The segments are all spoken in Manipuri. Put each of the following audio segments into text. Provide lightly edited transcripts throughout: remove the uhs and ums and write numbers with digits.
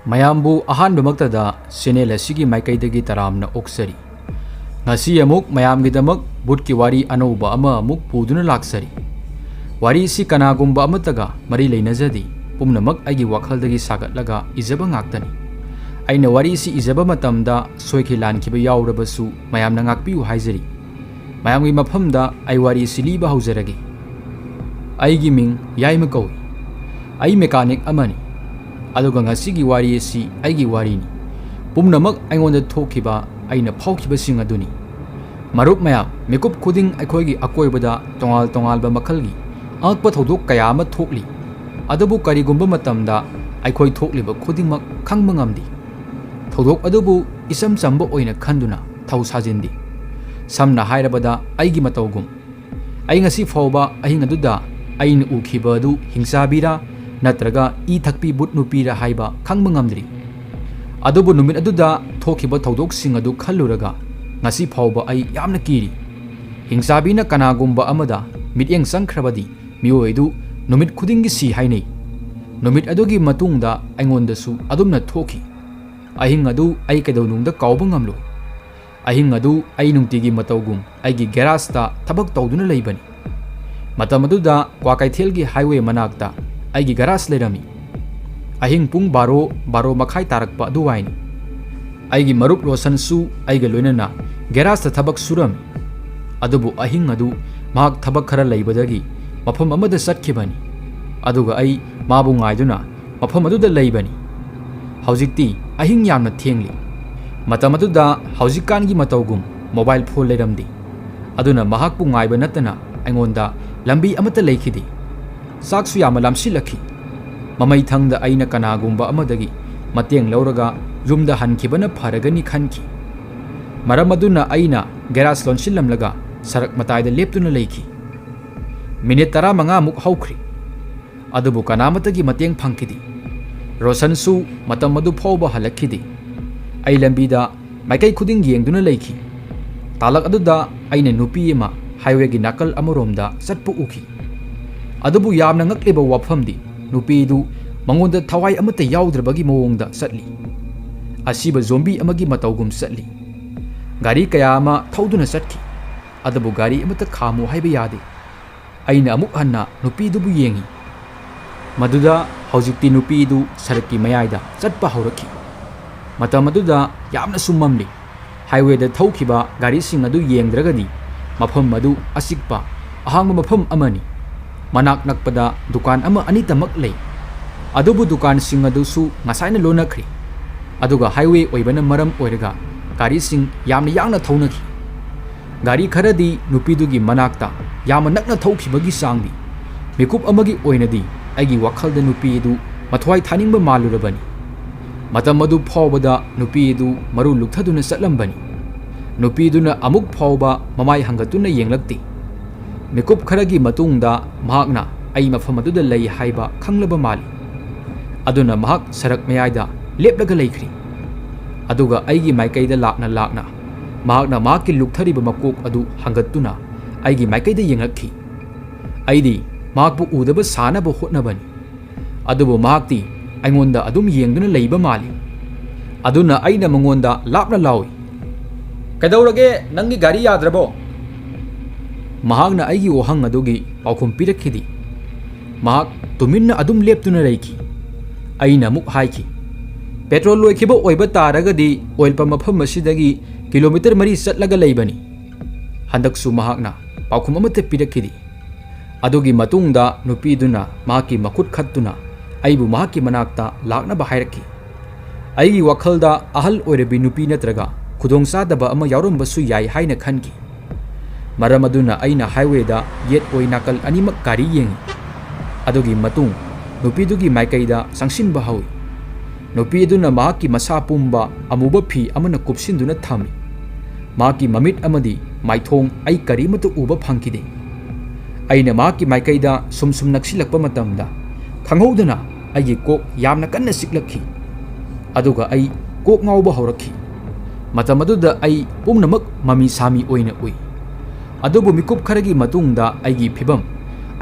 mayambu ahanbamaktada channel asigi maikaidagi taramna oksari ngasi amuk mayamgidamak butki wari anouba ama amuk puduna laksari wari si kanagumba amataga mari leinajadi pumnamak aigi wakhaldagi sagatlaga ijaba ngaktani aina wari si ijaba matamda soiki lankiba yaurabasu mayamna ngakpiu haizari mayamgi mafamda ai wari si liba haujarage aigi ming yaima kawi ai mechanic amani aduga ngasigi wari si aigi wari ni pumnamak aingonda thokiba aina phaukiba sing aduni marup mayam mekup khuding aikhoigi akoibada tongal ba makhalgi angpa thodok kaya ama thokli adubu karigumba matamda aikhoi thokliba khudingmak khangma ngamdi thodok adubu isam chamba oina khanduna thau sajindi samna hairabada aigi matawgum ai ngasi fawba ahinga aduda aina ukhiba adu hingchabira natraga Thakpi but nupira haiba khangma ngamdri adubu numit aduda thokiba thodok sing adu khalluraga ngasi phawba ai yamna kiri hingchabina kanagumba amada mityeng sangkhrabadi mioidu numit khudingi si hainei numit adugi matungda aingondasu adumna thoki ahing adu ai kedaunungda kawba ngamlo ahing adu ai nungtigi matawgum aigi garasta thabak tawduna leibani matam aduda kwakaithelgi highway manakta aigi garage lerami ahing pung baro makhai tarakpa aduwaini aigi marup rosan su aiga loinana garage thabak suram adubu ahing adu mahak thabak khara leibadagi mafam amada satkibani aduga ai mabu ngaiduna mafam aduda leibani haujikti ahing yamna thengli matam aduda haujikangi matawgum mobile phone leramdi aduna mahak pu ngaiba natana aingonda lambi amata leikhidi saksu yama lamsilakhi mamai thangda aina kanagumba amadagi mateng lauraga yumda hankibana pharagani khanki maram aduna aina garage lonsilamlaga sarak mataida leptuna leikhi minute 15 muk haukhri adubu kanamatagi mateng phangkidi rosan su matam madu phawba halakhidi ai lambida maikai khuding yengduna leikhi talak aduda aina nupi ema highway gi nakal amoromda satpu ukhi adubu yamna ngakliba wafamdi nupidu mangonda thawai amata yaudrebagi moongda satli asiba zombie amagi matawgum satli gari kaya ama thauduna satki adubu gari amata khamu haiba yade aina amuk hanna nupidubu yengi maduda haujikti nupidu sarki mayaida satpa haurakhi matam aduda yamna summamli highway da thaukiba gari sing adu yengdragadi mafam madu asikpa ahangba mafam amani manak nakpada dukan ama anitamak lei adubu dukan sing adusu ngasaina lonakri aduga highway oibana maram oiraga gari sing yamna yangna thaunakhi gari kharadi nupidugi manakta yamna nakna thaukhibagi sangdi mekup amagi oinadi aigi wakhalda nupidu mathwai thaningba malurabani matam adu phawbada nupidu maru lukthaduna satlambani nupiduna amuk phawba mamai hangatuna yenglakti mekup kharagi matungda mahakna ai mafam aduda lei haiba khanglaba mali aduna mahak sarak mayaida leplaga leikhri aduga aigi maikaida lakna mahakna mahaki lukthariba makok adu hangatuna aigi maikaida yengakhi aidi mahakbu udaba sanaba hotnabani adubu mahakti aingonda adum yengduna leiba mali aduna aina mangonda lapna lawi kadaurage nangi gari yadrabo mahakna aigi ohang adugi paukhum pirakhidi mahak tuminna adum leptuna reiki aina muk haiki petrol loikhiba oiba taragadi oil pump mafam asidagi kilometer 3 chatlaga leibani handaksu mahakna paukhum amate pirakhidi adugi matungda nupiduna mahaki makut khattuna aibu mahaki manakta lakna ba hairakhi aigi wakhalda ahal oirabi nupi natraga khudong sadaba ama yaurombasu yai haina khanki maram aduna aina highway da yet oi nakal animak kari yengi adugi matung nupidugi maikaida sangsinba hawi nupiduna mahaki masa pumba amuba phi amana kupsinduna thami mahaki mamit amadi maithong ai karimatu uba phangkide aina mahaki maikaida sumsum naksilakpa matamda khanghoduna aigi kok yamna kanna siklakhi aduga ai kok ngauba haurakhi matam aduda ai pumnamak mami sami oina ui adubu mikup kharagi matungda aigi phibam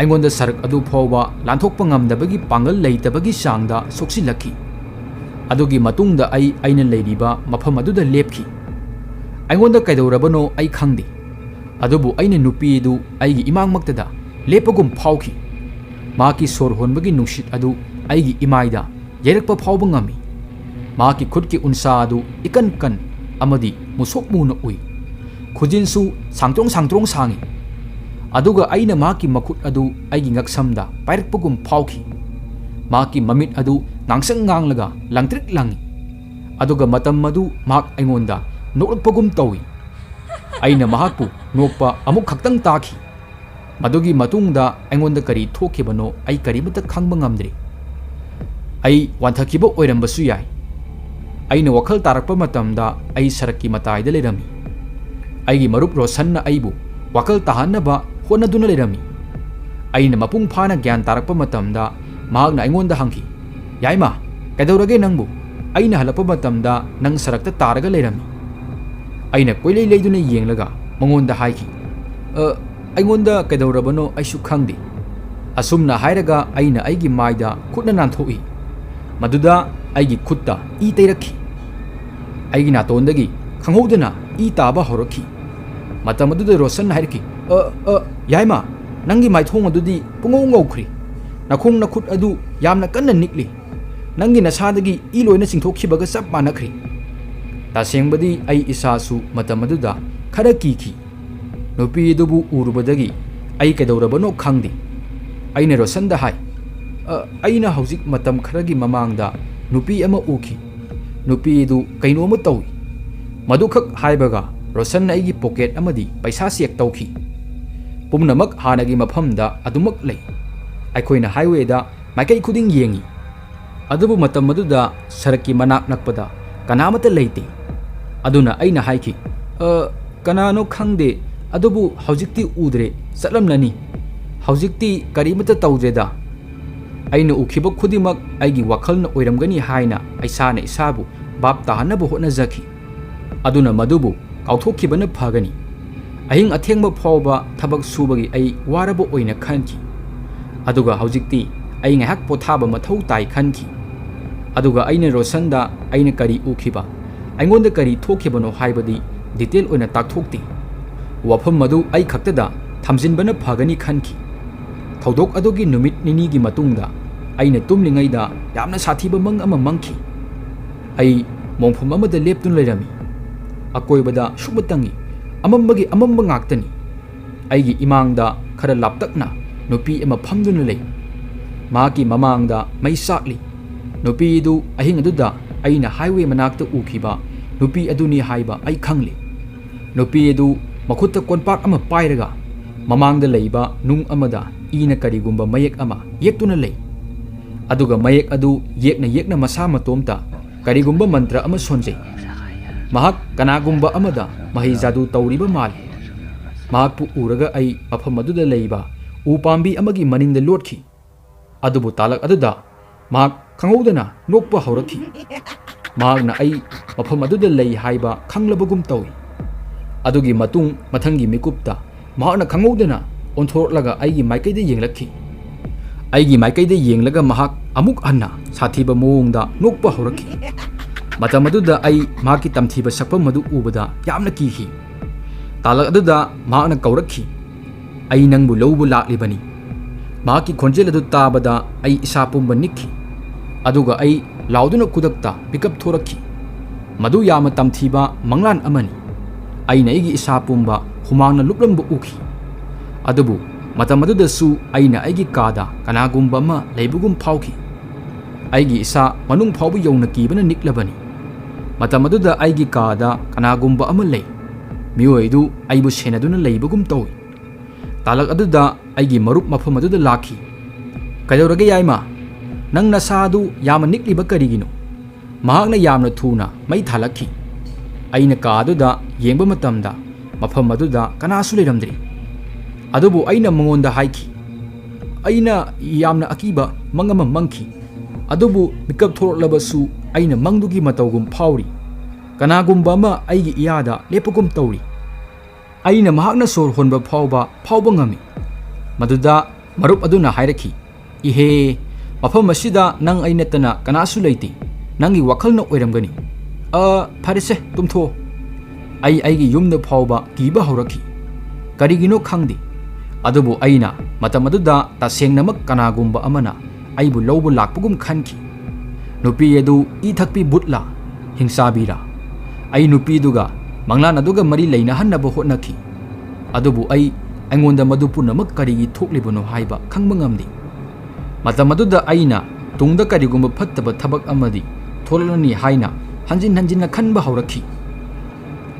aingonda sarak adu phawba lanthokpa ngamdabagi pangal leitabagi sangda soksilakhi ꯑꯗꯨꯒꯤ ꯃꯇꯨꯡꯗ ꯑꯩꯅ ꯂꯩꯔꯤꯕ ꯃꯐꯝ ꯑꯗꯨꯗ ꯂꯦꯞꯈꯤ꯫ ꯑꯩꯉꯣꯟꯗ ꯀꯩꯗꯧꯔꯕꯅꯣ ꯑꯩ ꯈꯪꯗꯦ, ꯑꯗꯨꯕꯨ ꯑꯩꯅ ꯅꯨꯄꯤ ꯑꯗꯨ ꯑꯩꯒꯤ ꯏꯃꯥꯡꯃꯛꯇꯗ ꯂꯦꯞꯄꯒꯨꯝ ꯐꯥꯎꯈꯤ꯫ ꯃꯍꯥꯛꯀꯤ ꯁꯣꯔ ꯍꯣꯟꯕꯒꯤ ꯅꯨꯡꯁꯤꯠ ꯑꯗꯨ ꯑꯩꯒꯤ ꯏꯃꯥꯏꯗ ꯌꯩꯔꯛꯄ ꯐꯥꯎꯕ ꯉꯝꯃꯤ꯫ ꯃꯍꯥꯛꯀꯤ ꯈꯨꯠꯀꯤ ꯎꯟꯁꯥ ꯑꯗꯨ ꯏꯀꯟ ꯀꯟ ꯑꯃꯗꯤ ꯃꯨꯁꯣꯛ ꯃꯨꯅ ꯎꯏ꯫ ꯈꯨꯖꯤꯟꯁꯨ ꯁꯥꯡꯇ꯭ꯔꯣꯡ ꯁꯥꯡꯉꯤ꯫ ꯑꯗꯨꯒ ꯑꯩꯅ ꯃꯍꯥꯛꯀꯤ ꯃꯈꯨꯠ ꯑꯗꯨ ꯑꯩꯒꯤ ꯉꯛꯁꯝꯗ ꯄꯥꯏꯔꯛꯄꯒꯨꯝ ꯐꯥꯎꯈꯤ꯫ ꯃꯍꯥꯛꯀꯤ ꯃꯃꯤꯠ ꯑꯗꯨ ꯉꯥꯡꯁꯪ ꯉꯥꯡꯂꯒ ꯂꯪꯇ꯭ꯔꯤꯛ ꯂꯪꯏ꯫ ꯑꯗꯨꯒ ꯃꯇꯝ ꯑꯗꯨ ꯃꯍꯥꯛ ꯑꯩꯉꯣꯟꯗ ꯅꯣꯛꯂꯛꯄꯒꯨꯝ ꯇꯧꯏ꯫ ꯑꯩꯅ ꯃꯍꯥꯛꯄꯨ ꯅꯣꯛꯄ ꯑꯃꯨꯛ ꯈꯛꯇꯪ ꯇꯥꯈꯤ꯫ ꯃꯗꯨꯒꯤ ꯃꯇꯨꯡꯗ ꯑꯩꯉꯣꯟꯗ ꯀꯔꯤ ꯊꯣꯛꯈꯤꯕꯅꯣ ꯑꯩ ꯀꯔꯤꯃꯠꯇ ꯈꯪꯕ ꯉꯝꯗ꯭ꯔꯤ꯫ ꯑꯩ ꯋꯥꯟꯊꯈꯤꯕ ꯑꯣꯏꯔꯝꯕꯁꯨ ꯌꯥꯏ꯫ ꯑꯩꯅ ꯋꯥꯈꯜ ꯇꯥꯔꯛꯄ ꯃꯇꯝꯗ ꯑꯩ ꯁꯔꯛꯀꯤ ꯃꯇꯥꯏꯗ ꯂꯩꯔꯝꯃꯤ꯫ ꯑꯩꯒꯤ ꯃꯔꯨꯞ ꯔꯣꯁꯟꯅ ꯑꯩꯕꯨ ꯋꯥꯈꯜ ꯇꯥꯍꯟꯅꯕ ꯍꯣꯠꯅꯗꯨꯅ ꯂꯩꯔꯝꯃꯤ꯫ ꯑꯩꯅ ꯃꯄꯨꯡ ꯐꯥꯅ ꯒ꯭ꯌꯥꯟ ꯇꯥꯔꯛꯄ ꯃꯇꯝꯗ ꯃꯍꯥꯛꯅ ꯑꯩꯉꯣꯟꯗ ꯍꯪꯈꯤ, "ꯌꯥꯏꯃ, ꯀꯩꯗꯧꯔꯒꯦ ꯅꯪꯕꯨ? ꯑꯩꯅ ꯍꯜꯂꯛꯄ ꯃꯇꯝꯗ ꯅꯪ ꯁꯔꯛꯇ ꯇꯥꯔꯒ ꯂꯩꯔꯝꯃꯤ." ꯑꯩꯅ ꯀꯣꯏꯂꯩ ꯂꯩꯗꯨꯅ ꯌꯦꯡꯂꯒ ꯃꯉꯣꯟꯗ ꯍꯥꯏꯈꯤ, "ꯑꯩꯉꯣꯟꯗ ꯀꯩꯗꯧꯔꯕꯅꯣ ꯑꯩꯁꯨ ꯈꯪꯗꯦ." ꯑꯁꯨꯝꯅ ꯍꯥꯏꯔꯒ ꯑꯩꯅ ꯑꯩꯒꯤ ꯃꯥꯏꯗ ꯈꯨꯠꯅ ꯅꯥꯟꯊꯣꯛꯏ꯫ ꯃꯗꯨꯗ ꯑꯩꯒꯤ ꯈꯨꯠꯇ ꯏ ꯇꯩꯔꯛꯈꯤ꯫ ꯑꯩꯒꯤ ꯅꯥꯇꯣꯟꯗꯒꯤ ꯈꯪꯍꯧꯗꯅ ꯏ ꯇꯥꯕ ꯍꯧꯔꯛꯈꯤ꯫ ꯃꯇꯝ ꯑꯗꯨꯗ ꯔꯣꯁꯟꯅ ꯍꯥꯏꯔꯛꯈꯤ, "ꯌꯥꯏꯃ, ꯅꯪꯒꯤ ꯃꯥꯏꯊꯣꯡ ꯑꯗꯨꯗꯤ ꯄꯨꯡꯉꯧ ꯉꯧꯈ꯭ꯔꯤ꯫ ꯅꯈꯣꯡ ꯅꯈꯨꯠ ꯑꯗꯨ ꯌꯥꯝꯅ ꯀꯟꯅ ꯅꯤꯛꯂꯤ꯫ ꯅꯪꯒꯤ ꯅꯁꯥꯗꯒꯤ ꯏ ꯂꯣꯏꯅ ꯆꯤꯡꯊꯣꯛꯈꯤꯕꯒ ꯆꯞ ꯃꯥꯟꯅꯈ꯭ꯔꯤ." ꯇꯁꯦꯡꯕꯗꯤ ꯑꯩ ꯏꯁꯥꯁꯨ ꯃꯇꯝ ꯑꯗꯨꯗ ꯈꯔ ꯀꯤꯈꯤ꯫ ꯅꯨꯄꯤ ꯑꯗꯨꯕु ꯎꯔꯨꯕꯗꯒꯤ ꯑꯩ ꯀꯩꯗꯧꯔꯕꯅꯣ ꯈꯪꯗꯦ꯫ ꯑꯩꯅ ꯔꯣꯁꯟꯗ ꯍꯥꯏ, "ꯑꯩꯅ ꯍꯧꯖꯤꯛ ꯃꯇꯝ ꯈꯔꯒꯤ ꯃꯃꯥꯡꯗ ꯅꯨꯄꯤ ꯑꯃ ꯎꯈꯤ꯫ ꯅꯨꯄꯤ ꯑꯗꯨ ꯀꯩꯅꯣꯝꯃ ꯇꯧꯏ." ꯃꯗꯨꯈꯛ ꯍꯥꯏꯕꯒ ꯔꯣꯁꯟꯅ ꯑꯩꯒꯤ ꯄꯣꯀꯦꯠ ꯑꯃꯗꯤ ꯄꯩꯁꯥ ꯆꯦꯛ ꯇꯧꯈꯤ꯫ ꯄꯨꯝꯅꯃꯛ ꯍꯥꯟꯅꯒꯤ ꯃꯐꯝꯗ ꯑꯗꯨꯃꯛ ꯂꯩ꯫ ꯑꯩꯈꯣꯏꯅ ꯍꯥꯏꯋꯦꯗ ꯃꯥꯏꯀꯩ ꯈꯨꯗꯤꯡ ꯌꯦꯡꯉꯤ, ꯑꯗꯨꯕꯨ ꯃꯇꯝ ꯑꯗꯨꯗ ꯁꯔꯛꯀꯤ ꯃꯅꯥꯛ ꯅꯛꯄꯗ ꯀꯅꯥꯃꯠꯇ ꯂꯩꯇꯦ꯫ ꯑꯗꯨꯅ ꯑꯩꯅ ꯍꯥꯏꯈꯤ, "ꯀꯅꯥꯅꯣ ꯈꯪꯗꯦ, ꯑꯗꯨꯕꯨ ꯍꯧꯖꯤꯛꯇꯤ ꯎꯗ꯭ꯔꯦ, ꯆꯠꯂꯝꯂꯅꯤ꯫ ꯍꯧꯖꯤꯛꯇꯤ ꯀꯔꯤꯃꯠꯇ ꯇꯧꯗ꯭ꯔꯦꯗ." ꯑꯩꯅ ꯎꯈꯤꯕ ꯈꯨꯗꯤꯡꯃꯛ ꯑꯩꯒꯤ ꯋꯥꯈꯜꯅ ꯑꯣꯏꯔꯝꯒꯅꯤ ꯍꯥꯏꯅ ꯏꯁꯥꯅ ꯏꯁꯥꯕꯨ ꯚꯥꯞ ꯇꯥꯍꯟꯅꯕ ꯍꯣꯠꯅꯖꯈꯤ꯫ ꯑꯗꯨꯅ ꯃꯗꯨꯕꯨ ꯀꯥꯎꯊꯣꯛꯈꯤꯕꯅ ꯐꯒꯅꯤ꯫ ꯑꯍꯤꯡ ꯑꯊꯦꯡꯕ ꯐꯥꯎꯕ ꯊꯕꯛ ꯁꯨꯕꯒꯤ ꯑꯩ ꯋꯥꯔꯕ ꯑꯣꯏꯅ ꯈꯟꯈꯤ꯫ ꯑꯗꯨꯒ ꯍꯧꯖꯤꯛꯇꯤ ꯑꯩ ꯉꯥꯏꯍꯥꯛ ꯄꯣꯊꯥꯕ ꯃꯊꯧ ꯇꯥꯏ ꯈꯟꯈꯤ꯫ ꯑꯗꯨꯒ ꯑꯩꯅ ꯔꯣꯁꯟꯗ ꯑꯩꯅ ꯀꯔꯤ ꯎꯈꯤꯕ, ꯑꯩꯉꯣꯟꯗ ꯀꯔꯤ ꯊꯣꯛꯈꯤꯕꯅꯣ ꯍꯥꯏꯕꯗꯤ ꯗꯤꯇꯦꯜ ꯑꯣꯏꯅ ꯇꯥꯛꯊꯣꯛꯇꯦ꯫ ꯋꯥꯐꯝ ꯑꯗꯨ ꯑꯩ ꯈꯛꯇꯗ ꯊꯝꯖꯤꯟꯕꯅ ꯐꯒꯅꯤ ꯈꯟꯈꯤ꯫ ꯊꯧꯗꯣꯛ ꯑꯗꯨꯒꯤ ꯅꯨꯃꯤꯠ ꯅꯤꯅꯤꯒꯤ ꯃꯇꯨꯡꯗ ꯑꯩꯅ ꯇꯨꯝꯂꯤꯉꯩꯗ ꯌꯥꯝꯅ ꯁꯥꯊꯤꯕ ꯃꯪ ꯑꯃ ꯃꯪꯈꯤ꯫ ꯑꯩ ꯃꯣꯡꯐꯝ ꯑꯃꯗ ꯂꯦꯞꯇꯨꯅ ꯂꯩꯔꯝꯃꯤ꯫ ꯑꯀꯣꯏꯕꯗ ꯁꯨꯞꯅꯇꯪꯒꯤ ꯑꯃꯝꯕꯒꯤ ꯑꯃꯝꯕ ꯉꯥꯛꯇꯅꯤ꯫ ꯑꯩꯒꯤ ꯏꯃꯥꯡꯗ ꯈꯔ ꯂꯥꯞꯇꯛꯅ ꯅꯨꯄꯤ ꯑꯃ ꯐꯝꯗꯨꯅ ꯂꯩ꯫ ꯃꯍꯥꯛꯀꯤ ꯃꯃꯥꯡꯗ ꯃꯩ ꯆꯥꯛꯂꯤ꯫ ꯅꯨꯄꯤ ꯑꯗꯨ ꯑꯍꯤꯡ ꯑꯗꯨꯗ ꯑꯩꯅ ꯍꯥꯏꯋꯦ ꯃꯅꯥꯛꯇ ꯎꯈꯤꯕ ꯅꯨꯄꯤ ꯑꯗꯨꯅꯤ ꯍꯥꯏꯕ ꯑꯩ ꯈꯪꯂꯤ꯫ ꯅꯨꯄꯤ ꯑꯗꯨ ꯃꯈꯨꯠꯇ ꯀꯣꯟꯄꯥꯛ ꯑꯃ ꯄꯥꯏꯔꯒ ꯃꯃꯥꯡꯗ ꯂꯩꯕ ꯅꯨꯡ ꯑꯃꯗ ꯏꯅ ꯀꯔꯤꯒꯨꯝꯕ ꯃꯌꯦꯛ ꯑꯃ ꯌꯦꯛꯇꯨꯅ ꯂꯩ꯫ ꯑꯗꯨꯒ ꯃꯌꯦꯛ ꯑꯗꯨ ꯌꯦꯛꯅ ꯌꯦꯛꯅ ꯃꯁꯥ ꯃꯇꯣꯝꯇ ꯀꯔꯤꯒꯨꯝꯕ ꯃꯟꯇ꯭ꯔ ꯑꯃ ꯁꯣꯟꯖꯩ꯫ ꯃꯍꯥꯛ ꯀꯅꯥꯒꯨꯝꯕ ꯑꯃꯗ ꯃꯍꯩ ꯖꯥꯗꯨ ꯇꯧꯔꯤꯕ ꯃꯥꯜꯂꯤ꯫ ꯃꯍꯥꯛꯄꯨ ꯎꯔꯒ ꯑꯩ ꯃꯐꯝ ꯑꯗꯨꯗ ꯂꯩꯕ ꯎ ꯄꯥꯝꯕꯤ ꯑꯃꯒꯤ ꯃꯅꯤꯡꯗ ꯂꯣꯠꯈꯤ꯫ ꯑꯗꯨꯕꯨ ꯇꯥꯂꯛ ꯑꯗꯨꯗ ꯃꯍꯥꯛ ꯈꯪꯍꯧꯗꯅ ꯅꯣꯛꯄ ꯍꯧꯔꯛꯈꯤ꯫ ꯃꯍꯥꯛꯅ ꯑꯩ ꯃꯐꯝ ꯑꯗꯨꯗ ꯂꯩ ꯍꯥꯏꯕ ꯈꯪꯂꯕꯒꯨꯝ ꯇꯧꯏ꯫ ꯑꯗꯨꯒꯤ ꯃꯇꯨꯡ ꯃꯊꯪꯒꯤ ꯃꯤꯀꯨꯞꯇ ꯃꯍꯥꯛꯅ ꯈꯪꯍꯧꯗꯅ ꯑꯣꯟꯊꯣꯔꯛꯂꯒ ꯑꯩꯒꯤ ꯃꯥꯏꯀꯩꯗ ꯌꯦꯡꯂꯛꯈꯤ꯫ ꯑꯩꯒꯤ ꯃꯥꯏꯀꯩꯗ ꯌꯦꯡꯂꯒ ꯃꯍꯥꯛ ꯑꯃꯨꯛ ꯍꯟꯅ ꯁꯥꯊꯤꯕ ꯃꯑꯣꯡꯗ ꯅꯣꯛꯄ ꯍꯧꯔꯛꯈꯤ꯫ ꯃꯇꯝ ꯑꯗꯨꯗ ꯑꯩ ꯃꯍꯥꯛꯀꯤ ꯇꯝꯊꯤꯕ ꯁꯛꯐꯝ ꯑꯗꯨ ꯎꯕꯗ ꯌꯥꯝꯅ ꯀꯤꯈꯤ꯫ ꯇꯥꯂꯛ ꯑꯗꯨꯗ ꯃꯍꯥꯛꯅ ꯀꯧꯔꯛꯈꯤ, "ꯑꯩ ꯅꯪꯕꯨ ꯂꯧꯕ ꯂꯥꯛꯂꯤꯕꯅꯤ." ꯃꯍꯥꯛꯀꯤ ꯈꯣꯟꯖꯦꯜ ꯑꯗꯨ ꯇꯥꯕꯗ ꯑꯩ ꯏꯁꯥ ꯄꯨꯝꯕ ꯅꯤꯛꯈꯤ꯫ ꯑꯗꯨꯒ ꯑꯩ ꯂꯥꯎꯗꯨꯅ ꯈꯨꯗꯛꯇ ꯄꯤꯀꯞ ꯊꯣꯔꯛꯈꯤ꯫ ꯃꯗꯨ ꯌꯥꯝꯅ ꯇꯝꯊꯤꯕ ꯃꯪꯂꯥꯟ ꯑꯃꯅꯤ꯫ ꯑꯩꯅ ꯑꯩꯒꯤ ꯏꯁꯥ ꯄꯨꯝꯕ ꯍꯨꯃꯥꯡꯅ ꯂꯨꯞꯂꯝꯕ ꯎꯈꯤ꯫ ꯑꯗꯨꯕꯨ ꯃꯇꯝ ꯑꯗꯨꯗꯁꯨ ꯑꯩꯅ ꯑꯩꯒꯤ ꯀꯥꯗ ꯀꯅꯥꯒꯨꯝꯕ ꯑꯃ ꯂꯩꯕꯒꯨꯝ ꯐꯥꯎꯈꯤ꯫ ꯑꯩꯒꯤ ꯏꯁꯥ ꯃꯅꯨꯡ ꯐꯥꯎꯕ ꯌꯧꯅ ꯀꯤꯕꯅ ꯅꯤꯛꯂꯕꯅꯤ꯫ ꯃꯇꯝ ꯑꯗꯨꯗ ꯑꯩꯒꯤ ꯀꯥꯗ ꯀꯅꯥꯒꯨꯝꯕ ꯑꯃ ꯂꯩ꯫ ꯃꯤꯑꯣꯏ ꯑꯗꯨ ꯑꯩꯕꯨ ꯁꯦꯟꯅꯗꯨꯅ ꯂꯩꯕꯒꯨꯝ ꯇꯧꯏ꯫ ꯇꯥꯂꯛ ꯑꯗꯨꯗ ꯑꯩꯒꯤ ꯃꯔꯨꯞ ꯃꯐꯝ ꯑꯗꯨꯗ ꯂꯥꯛꯈꯤ꯫ "ꯀꯩꯗꯧꯔꯒꯦ ꯌꯥꯏꯃ? ꯅꯪ ꯅꯁꯥ ꯑꯗꯨ ꯌꯥꯝꯅ ꯅꯤꯛꯂꯤꯕ ꯀꯔꯤꯒꯤꯅꯣ?" ꯃꯍꯥꯛꯅ ꯌꯥꯝꯅ ꯊꯨꯅ ꯃꯩ ꯊꯥꯜꯂꯛꯈꯤ꯫ ꯑꯩꯅ ꯀꯥ ꯑꯗꯨꯗ ꯌꯦꯡꯕ ꯃꯇꯝꯗ ꯃꯐꯝ ꯑꯗꯨꯗ ꯀꯅꯥꯁꯨ ꯂꯩꯔꯝꯗ꯭ꯔꯤ꯫ ꯑꯗꯨꯕꯨ ꯑꯩꯅ ꯃꯉꯣꯟꯗ ꯍꯥꯏꯈꯤ, "ꯑꯩꯅ ꯌꯥꯝꯅ ꯑꯀꯤꯕ ꯃꯪ ꯑꯃ ꯃꯪꯈꯤ꯫ ꯑꯗꯨꯕꯨ ꯃꯤꯀꯞ ꯊꯣꯔꯛꯂꯕꯁꯨ ꯑꯩꯅ ꯃꯪꯗꯨꯒꯤ ꯃꯇꯧꯒꯨꯝ ꯐꯥꯎꯔꯤ꯫ ꯀꯅꯥꯒꯨꯝꯕ ꯑꯃ ꯑꯩꯒꯤ ꯏꯌꯥꯗ ꯂꯦꯞꯄꯒꯨꯝ ꯇꯧꯔꯤ꯫ ꯑꯩꯅ ꯃꯍꯥꯛꯅ ꯁꯣꯔ ꯍꯣꯟꯕ ꯐꯥꯎꯕ ꯉꯝꯃꯤ." ꯃꯗꯨꯗ ꯃꯔꯨꯞ ꯑꯗꯨꯅ ꯍꯥꯏꯔꯛꯈꯤ, "ꯏꯍꯦ, ꯃꯐꯝ ꯑꯁꯤꯗ ꯅꯪ ꯑꯩ ꯅꯠꯇꯅ ꯀꯅꯥꯁꯨ ꯂꯩꯇꯦ꯫ nangi wakhalna oiramgani pharese tumtho aigi yumda phawba kiba haurakhi karigino khangdi adubu aina matamaduda tasengnamak kanagumba amana aibu lawbu lakpugum khanki nupi edu I thakpi butla Hingchabi ai nupi duga manglan aduga mari leina hannaba hotnaki adubu aingonda madu punamak karigi thoklibuno haiba khangba ngamdi matamaduda aina tungda karigumba phattaba thabak amadi tholani haina hanjin khanba haurakhi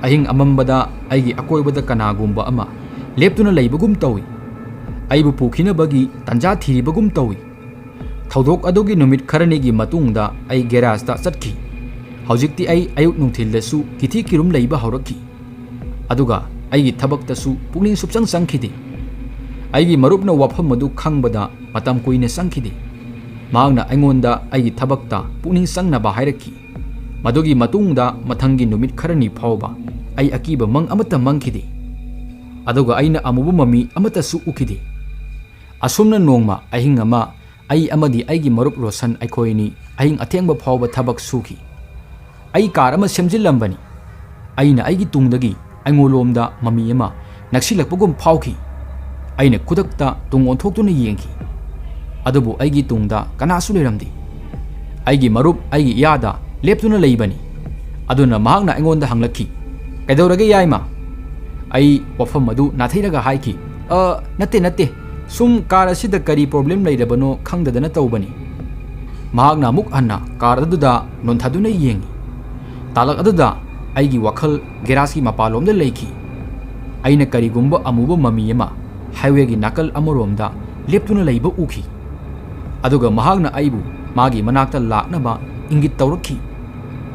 ahing amambada aigi akoibada kanagumba ama leptuna leibagum tawi aibu pukhinabagi tanja thiribagum tawi thaudok adugi numit kharanigi matungda ai garage ta chatki hojikti ayuk nungthildasu kithi kirum leiba haurakhi aduga aigi thabaktasu pukning supchang sangkhidi aigi marupna wafam madu khangbada matam kuine sangkhidi maagna aingonda aigi thabakta pukning sangnaba hairakhi madugi matungda mathangi numit kharani phawba ai akiba mang amata mangkhidi aduga aina amubu mami amata su ukidi asumna nongma ahing ama ai amadi aigi marup rosan aikoini ahing athengba phawba thabak suki ai kar ama semjilambani aina aigi tungdagi aingolomda mami ama naksilakpugum phawki aina kudakta tung onthokduna yengki adubu aigi tungda kanasu leramdi aigi marup aigi yada leptuna leibani aduna mahakna aingonda hanglakki kaidorage yaima ai wafam adu nathiraga haiki natte sum car asida kari problem leirabano khangdadana tawbani mahakna muk anna car aduda nonthaduna yengi talak aduda aigi wakhal garage ki mapalomda leiki aina karigumba amuba mami ama highway gi nakal amoromda leptuna leiba uki aduga mahakna aibu magi manakta laknaba ingit tawrakhi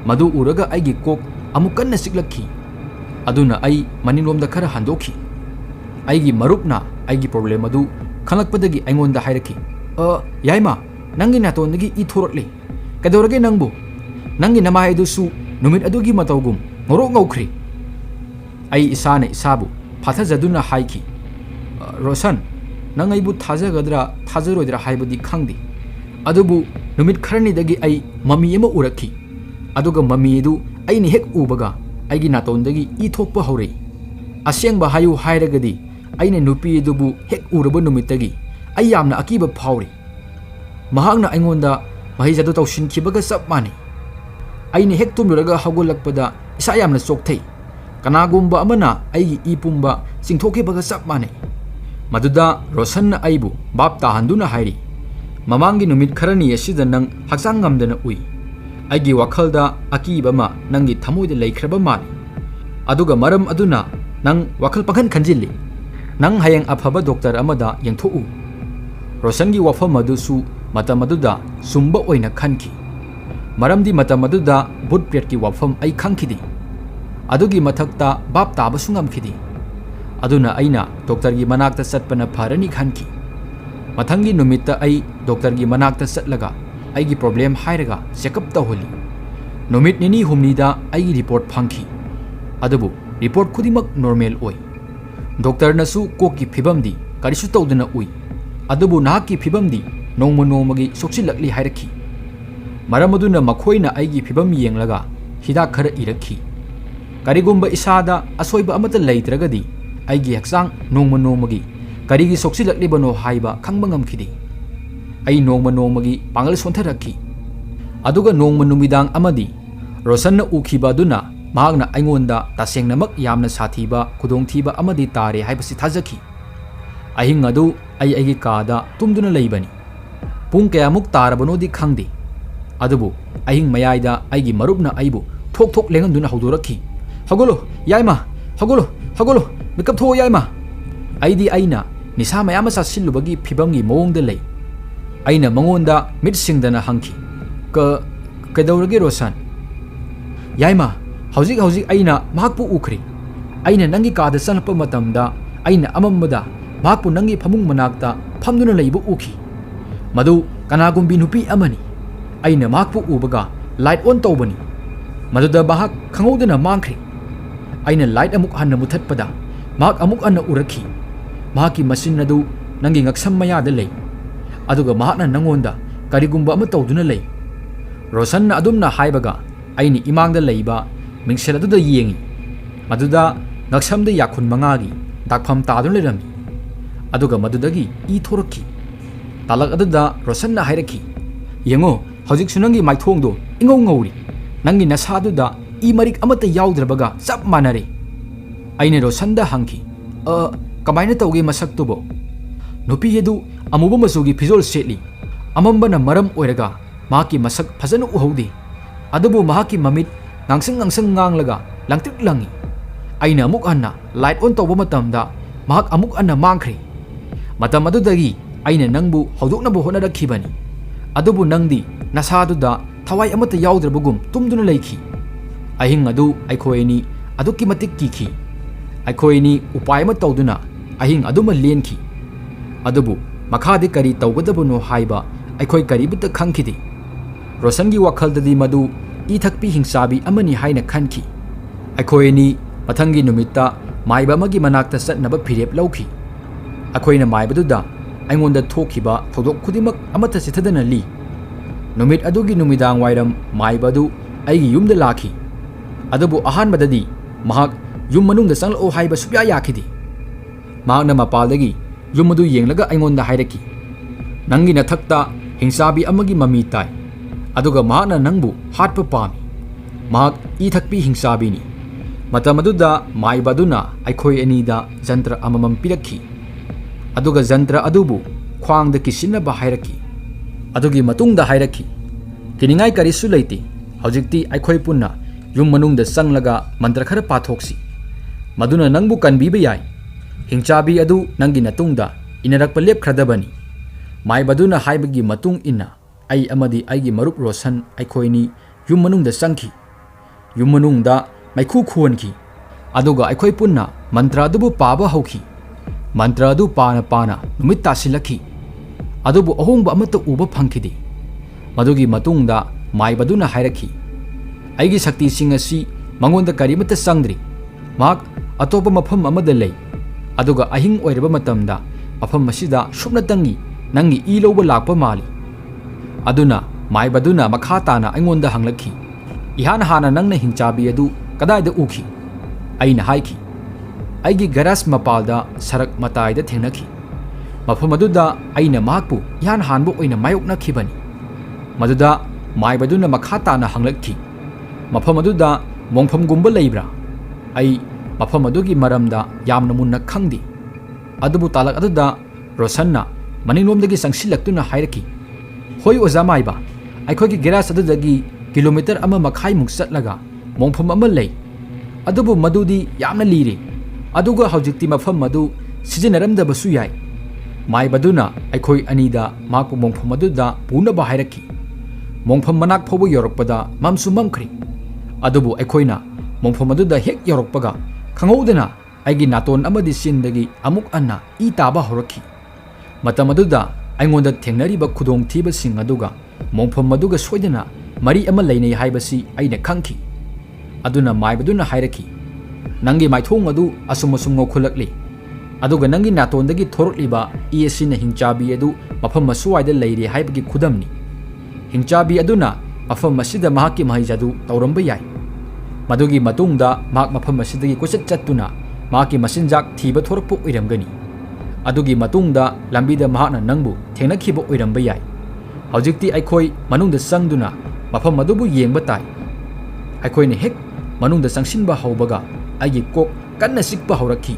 madu uraga aigi kok amukanna siklakhi aduna ai manilomda khara handokhi aigi marupna aigi problem adu khalakpadagi aingonda hairaki yaima nangi natondagi I thorakle kadorage nangbu nangi namai adusu numit adugi matawgum ngorok ngaukhri ai isane isabu phathajaduna haiki rosan nangaibu thajarodra haibadi khangdi adubu numit kharani dagi ai mami ema urakhi aduga mami edu aini hek ubaga aigi natondagi I thokpa hore asengba hayu hairagadi aina nupi edubu hek uraba numitagi ai yamna akiba phawri mahakna aingonda mahijadu tawsinkibaga sap mani aini hek tumluraga hagolakpada isa yamna chokthei kanagumba amana aigi ipumba singthokibaga sap mani maduda rosanna aibu bap tahanduna hairi mamangi numit kharani asida nang haksang ngamdana ui aigi wakhalda akiba ma nangi thamoida leikraba mani aduga maram aduna nang wakhal pakhan khanjilli nang hayang afaba doctor amada yengthoku rosangi wafam adusu matamaduda sumba oina khanki maramdi matamaduda butpret ki wafam ai khangkhidi adugi mathakta bap taba sungamkhidi aduna aina doctor gi manakta satpana pharani khanki mathangi numitta ai doctor gi manakta satlaga aigi problem hairaga checkup tawholi numit nini humnida aigi report phangki adubu report khudimak normal oi doctor nasu koki phibamdi karisu tawduna ui adubu nahaki phibamdi nongmagi soksilakli hairakhi maramaduna makhoina aigi phibam yenglaga hidak khara irakhi karigumba isada asoiba amata leitragadi aigi haksang nongmagi karigi soksilakli bano haiba khangba ngamkhidi ai nongmagi pangal sontharakhi aduga nongmanumidang amadi rosanna ukhiba duna mahakna aingonda tasengnamak yamna sathiba khudongthiba amadi tare haibasi thajaki ahing adu aigi kada tumduna leibani pung kayamuk tarabano di khangdi adubu ahing mayaida aigi marupna aibu thok lenganduna haudorakhi hagolo yaima hagolo makeup tho yaima aidi aina nisa mayama sasilubagi phibamgi mawongda lei aina mangonda mitsingdana hangki kadawrage rosan yaima hauzik aina mahakpu ukhri aina nangi kada sanapa matamda aina amamada mahakpu nangi phamung manakta phamduna leibu ukhi madu kanagumbi nupi amani aina mahakpu ubaga light on tawbani maduda bahak khangodana mangkhri aina light amuk hanna muthatpada mahak amuk anna urakhi mahaki machine adu nangi ngaksam mayada lei aduga mahakna nangonda karigumba ama tawduna lei Rosan adumna haibaga aini imangda leiba mingsel aduda yengi maduda ngaksamda yakhun mangagi dakpham tadun lerami aduga madudagi I thoraki talak aduda Rosanna hairaki yengo hojik sunangi maithongdo ingau ngauri nangi nasaduda I marik amata yaudrabaga chap manare aine Rosanda hangki kamaina tawge masaktubo nupi yedu amuba masugi fizol setli amambana maram oiraga mahaki masak phajana uhaude adubu mahaki mamit ngangsang nganglaga langtik langi aina amuk anna light on tawba matamda mahak amuk anna mangkhri matam adudagi aina nangbu hodoknabu honarakhibani adubu nangdi nasaduda thawai amata yaudrabugum tumduna leikhi ahing adu aikhoini adukki matik kiki aikhoini upai ma tawduna ahing aduma lenki adubu makhadi kari tawgadabuno haiba aikhoi kaributta khangkhidi Rosangi wakaldadi madu I Thakpi Hingchabi amani haina khanki aikhoini mathangi numita maiba amagi manakta satnaba phirep lauki akhoina maibaduda aingonda thokhiba thodok khudimak amata sithadana li numit adugi numidang wairam maibadu aigi yumda lakhi adubu ahanbadadi mahak yum manungda sanglo haiba supya yakhidi mahakna mapaldagi yum adu yenglaga aingonda hairaki nangi nathakta Hingchabi amagi mami tai aduga mahakna nangbu hatpa pami mahak I Thakpi Hingchabi ni matam aduda maibaduna aikhoi anida jantra amamam pirakhi aduga jantra adubu khwangda kisinaba hairaki adugi matungda hairaki kiningai karisu leiti hojikti aikhoi punna yum manungda sanglaga mantra khara pathoksi maduna nangbu kanbiba yai Hingchabi adu nangi natungda inarakpa lepkhradabani maibaduna haibagi matung inna ai amadi aigi marup Rosan aikhoini yum manungda sangki yum manungda maikhu khuanki aduga aikhoi punna mantra adubu paba hauki mantra adu pana numit tasilakhi adubu ahongba amata uba phangkidi madugi matungda maibaduna hairaki aigi sakti singasi mangonda karimata sangdri mak atopa mafam amada lei aduga ahing oiraba matamda mafam masida shupnatangi nangi I loba lakpa mali aduna maibaduna makhatana aingonda hanglakhi ihana hana nangna Hingchabi adu kadaida ukhi aina haiki aigi garas mapalda sarak mataida thengnakhi mafam aduda aina mahakpu ihana hanbu oina mayoknakhibani maduda maibaduna makhatana hanglakhi mafam aduda mongpham gumba leibra ai mafam adugi maramda yamna munna khangdi adubu talak aduda Rosanna maninglomdagi sangsilaktuna hairaki hoi oza maiba aikhogi geras adudagi kilometer ama makhai muk chatlaga mongpham ama lei adubu madudi yamna liri aduga hojikti mafam madu sijinaramdabasu yai maibaduna aikhoi anida maku mongpham aduda punaba hairaki mongpham manak phobu yorokpada mamsu mamkhri adubu aikhoina mongpham aduda hek yorokpaga khangoudana aigi naton amadi sindagi amuk anna I taba horakhi matam aduda aingonda thengnariba khudong thiba sing aduga mongpham aduga soidana mari ama leinei haibasi aina khangki aduna maibaduna hairaki nangi maithong adu asum ngokhulakli aduga nangi natondagi thorokliba esina Hingchabi adu mafam masuwaida leiri haibagi khudamni Hingchabi aduna mafam masida mahaki mahijadu tawramba yai madugi matungda mahak mafam masidagi kochat chattuna mahaki masinjak thiba thorokpu oiramgani adugi matungda lambida mahakna nangbu thengnakhiba oiramba yai hojikti aikhoi manungda sangduna mafam adubu yengba tai aikhoina hek manungda sangsinba haubaga aigi kok kanna sikpa haurakhi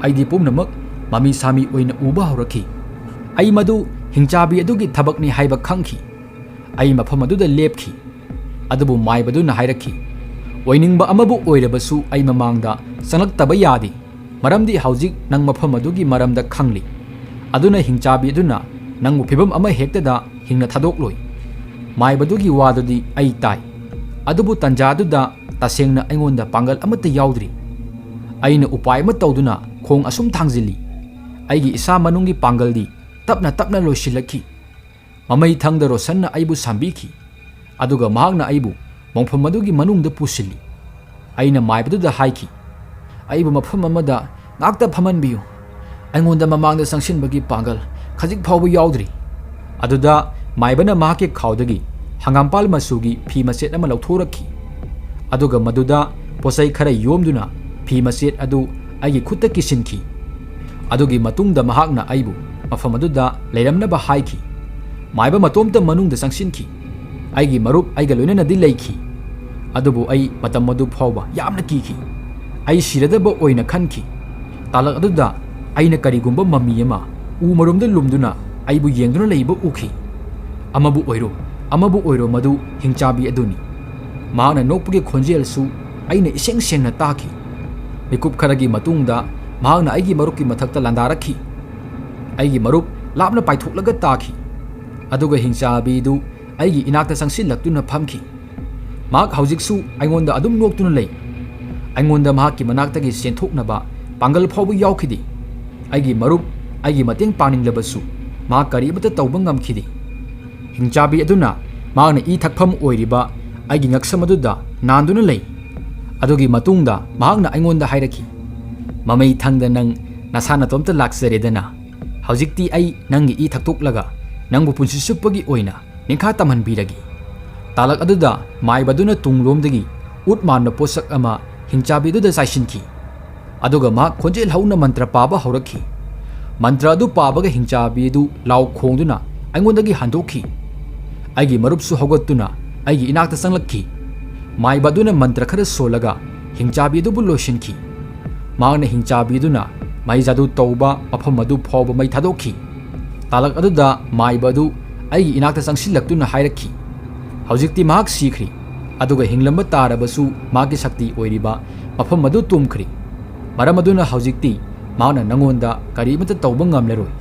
aidi pumnamak mami sami oina uba haurakhi ai madu Hingchabi adugi thabakni haiba khangki ai mafam aduda lepki adubu maibaduna hairakhi oiningba amabu oirabasu ai mamangda sangaktaba yadi maramdi haujik nang mafam adugi maramda khangli aduna Hingchabi aduna nangbu phibam ama hektada hingna thadok loi maibadugi wadudi ai tai adubu tanjaduda tasengna aingonda pangal amata yaudri aina upai ma tawduna khong asum thangjili aigi isa manungi pangaldi tapna loisilakhi mamai thangda Rosanna aibu sambiki aduga mahakna aibu mongpham adugi manungda pusili aina maibaduda haiki aibu mafam amada ngakta phamanbiyu aingonda mamangda sangsinbagi pangal khajik phawbu yaudri aduda maibana mahake khawdagi hangampal masugi phi maset ama lauthoraki aduga maduda posai khara yomduna phi maset adu aigi khutta kisinki adugi matungda mahakna aibu mafam aduda leiramnaba haiki maiba matomta manungda sangsinki aigi marup aiga loinana di leiki adubu ai matam madu phawba yamna kiki ai siradaba oina khanki talak aduda aina karigumba mami ama u marumda lumduna aibu yengduna leiba uki amabu oiro madu Hingchabi aduni mahakna nokpugi khonjel su aina iseng sengna taki mikup kharagi matungda mahakna aigi marupki mathakta landarakhi aigi marup lapna paithoklaga taki aduga Hingchabi du aigi inakta sangsillaktuna phamki mahak haujiksu aingonda adum noktuna lei aingonda mahakki manaktagi senthoknaba pangal phawbu yaukhidi aigi marup aigi mateng paninglabasu mahak karibata tawba ngamkhidi Hingchabi aduna mahakna I thakpham oiriba aigi ngaksam aduda nanduna lei adugi matungda mahakna aingonda hairaki mamai thangda nang nasana tomta laksaredana haujikti ai nangi I thaktoklaga nangbu punsi suppagi oina ningkha tamhanbiragi talak aduda maibaduna tunglomdagi utmanna posak ama Hingchabi duda saisinki aduga mahak khonjel hauna mantra paba haurakhi mantra adu pabaga Hingchabi du law khongduna aingondagi handokhi aigi marupsu hogattuna aigi inakta sanglakki maibaduna mantra khara solaga Hingchabi du buloshinki mahakna Hingchabi duna mai jadu tawba mafam adu phawba mai thadokhi talak aduda maibadu aigi inakta sangsillaktuna hairakhi haujikti mahak sikhri aduga hinglamba tarabasu magi sakti oiriba mafam adu tumkhri maram aduna haujikti mahakna nangonda karimata tawba ngamleroi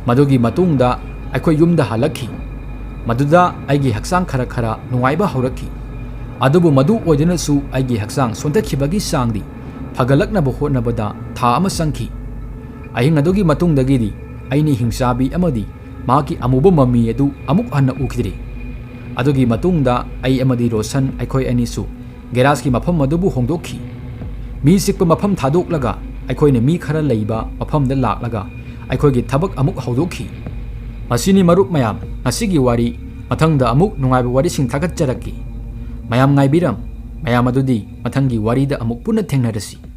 madugi matungda aikhoi yumda halakhi maduda aigi haksang khara nungaiba haurakhi adubu madu oidinasu aigi haksang sontakhibagi sangdi phagalaknaba hotnabada tha ama sangki ahing adugi matungdagidi aini Hingchabi amadi maki amuba mami adu amuk hanna ukidri adugi matungda ai amadi rosan aikhoi anisu garage mafam adubu hongdokhi mi sikpa mafam thadoklaga aikhoi mi khara leiba mafam da laklaga aikhoi gi thabak amuk hawdokhi masini marup mayam ngasigi wari mathangda amuk nungaiba wari sing thagat jaraki mayam ngaibiram mayam adudi mathangi wari da amuk punna thengnarasi